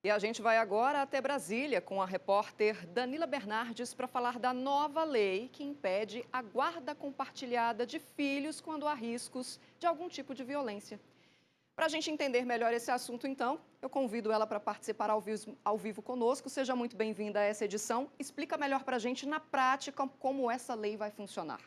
E a gente vai agora até Brasília com a repórter Danila Bernardes para falar da nova lei que impede a guarda compartilhada de filhos quando há riscos de algum tipo de violência. Para a gente entender melhor esse assunto, então, eu convido ela para participar ao vivo conosco. Seja muito bem-vinda a essa edição. Explica melhor para a gente, na prática, como essa lei vai funcionar.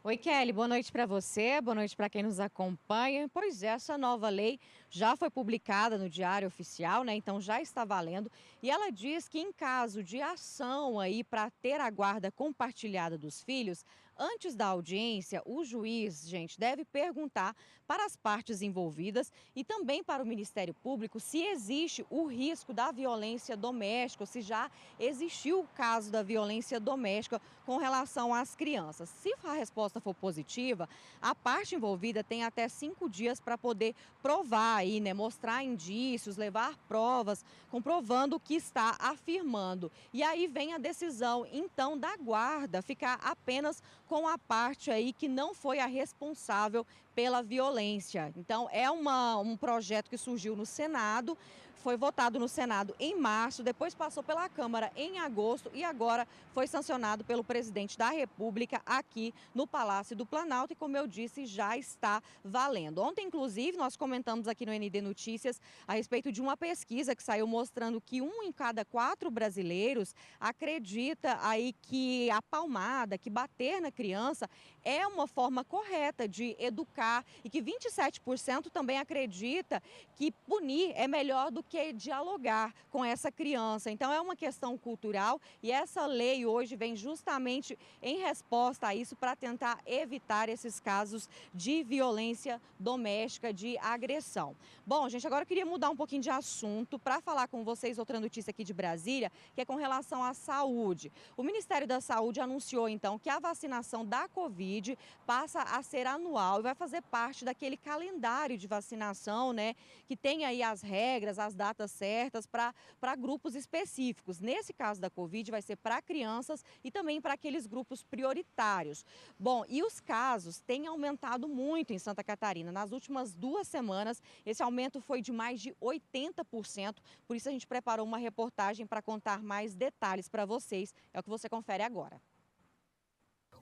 Oi, Kelly, boa noite para você, boa noite para quem nos acompanha. Pois é, essa nova lei já foi publicada no Diário Oficial, né? Então já está valendo. E ela diz que em caso de ação aí para ter a guarda compartilhada dos filhos, antes da audiência, o juiz, gente, deve perguntar para as partes envolvidas e também para o Ministério Público se existe o risco da violência doméstica, ou se já existiu o caso da violência doméstica com relação às crianças. Se a resposta for positiva, a parte envolvida tem até 5 dias para poder provar aí, né, mostrar indícios, levar provas, comprovando o que está afirmando. E aí vem a decisão, então, da guarda ficar apenas com a parte aí que não foi a responsável pela violência. Então, é um projeto que surgiu no Senado, foi votado no Senado em março, depois passou pela Câmara em agosto e agora foi sancionado pelo presidente da República aqui no Palácio do Planalto e, como eu disse, já está valendo. Ontem, inclusive, nós comentamos aqui no ND Notícias a respeito de uma pesquisa que saiu mostrando que 1 em cada 4 brasileiros acredita aí que a palmada, que bater na criança é uma forma correta de educar e que 27% também acredita que punir é melhor do que dialogar com essa criança. Então é uma questão cultural e essa lei hoje vem justamente em resposta a isso para tentar evitar esses casos de violência doméstica, de agressão. Bom, gente, agora eu queria mudar um pouquinho de assunto para falar com vocês outra notícia aqui de Brasília, que é com relação à saúde. O Ministério da Saúde anunciou então que a vacinação da Covid passa a ser anual e vai fazer parte daquele calendário de vacinação, né, que tem aí as regras, as datas certas para grupos específicos. Nesse caso da Covid, vai ser para crianças e também para aqueles grupos prioritários. Bom, e os casos têm aumentado muito em Santa Catarina. Nas últimas 2 semanas, esse aumento foi de mais de 80%. Por isso, a gente preparou uma reportagem para contar mais detalhes para vocês. É o que você confere agora.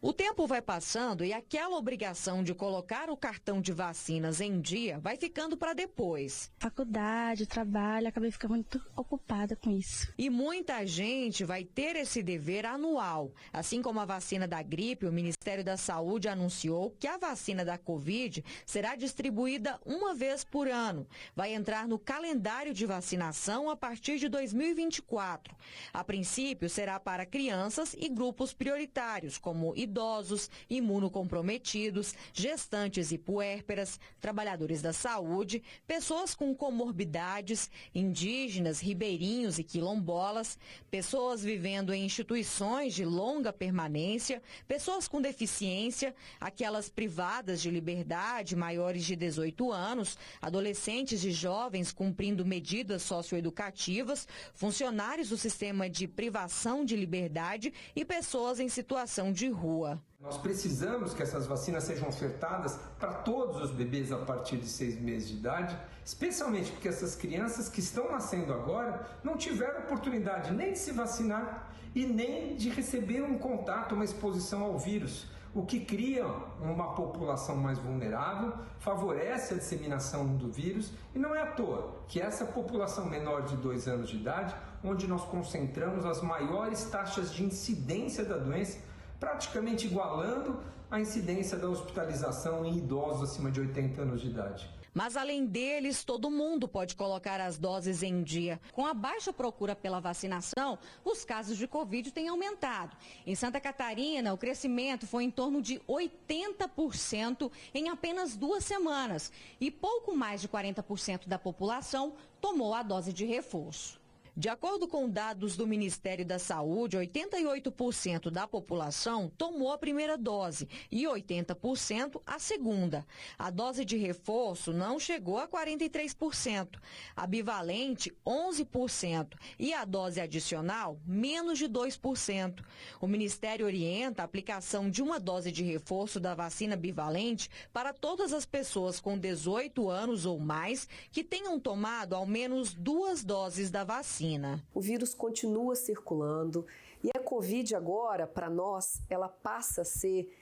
O tempo vai passando e aquela obrigação de colocar o cartão de vacinas em dia vai ficando para depois. Faculdade, trabalho, acabei ficando muito ocupada com isso. E muita gente vai ter esse dever anual. Assim como a vacina da gripe, o Ministério da Saúde anunciou que a vacina da Covid será distribuída uma vez por ano. Vai entrar no calendário de vacinação a partir de 2024. A princípio, será para crianças e grupos prioritários, como idosos, imunocomprometidos, gestantes e puérperas, trabalhadores da saúde, pessoas com comorbidades, indígenas, ribeirinhos e quilombolas, pessoas vivendo em instituições de longa permanência, pessoas com deficiência, aquelas privadas de liberdade, maiores de 18 anos, adolescentes e jovens cumprindo medidas socioeducativas, funcionários do sistema de privação de liberdade e pessoas em situação de rua. Nós precisamos que essas vacinas sejam ofertadas para todos os bebês a partir de 6 meses de idade, especialmente porque essas crianças que estão nascendo agora não tiveram oportunidade nem de se vacinar e nem de receber um contato, uma exposição ao vírus, o que cria uma população mais vulnerável, favorece a disseminação do vírus e não é à toa que essa população menor de 2 anos de idade, onde nós concentramos as maiores taxas de incidência da doença, praticamente igualando a incidência da hospitalização em idosos acima de 80 anos de idade. Mas, além deles, todo mundo pode colocar as doses em dia. Com a baixa procura pela vacinação, os casos de Covid têm aumentado. Em Santa Catarina, o crescimento foi em torno de 80% em apenas 2 semanas. E pouco mais de 40% da população tomou a dose de reforço. De acordo com dados do Ministério da Saúde, 88% da população tomou a primeira dose e 80% a segunda. A dose de reforço não chegou a 43%, a bivalente 11% e a dose adicional menos de 2%. O Ministério orienta a aplicação de uma dose de reforço da vacina bivalente para todas as pessoas com 18 anos ou mais que tenham tomado ao menos 2 doses da vacina. O vírus continua circulando e a Covid agora, para nós, ela passa a ser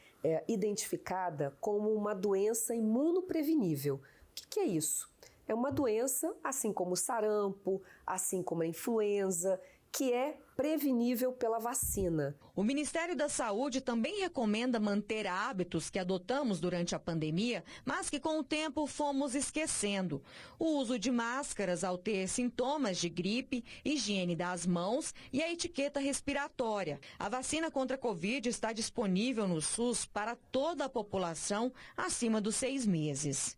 identificada como uma doença imunoprevenível. O que é isso? É uma doença, assim como o sarampo, assim como a influenza, que é prevenível pela vacina. O Ministério da Saúde também recomenda manter hábitos que adotamos durante a pandemia, mas que com o tempo fomos esquecendo. O uso de máscaras ao ter sintomas de gripe, higiene das mãos e a etiqueta respiratória. A vacina contra a Covid está disponível no SUS para toda a população acima dos 6 meses.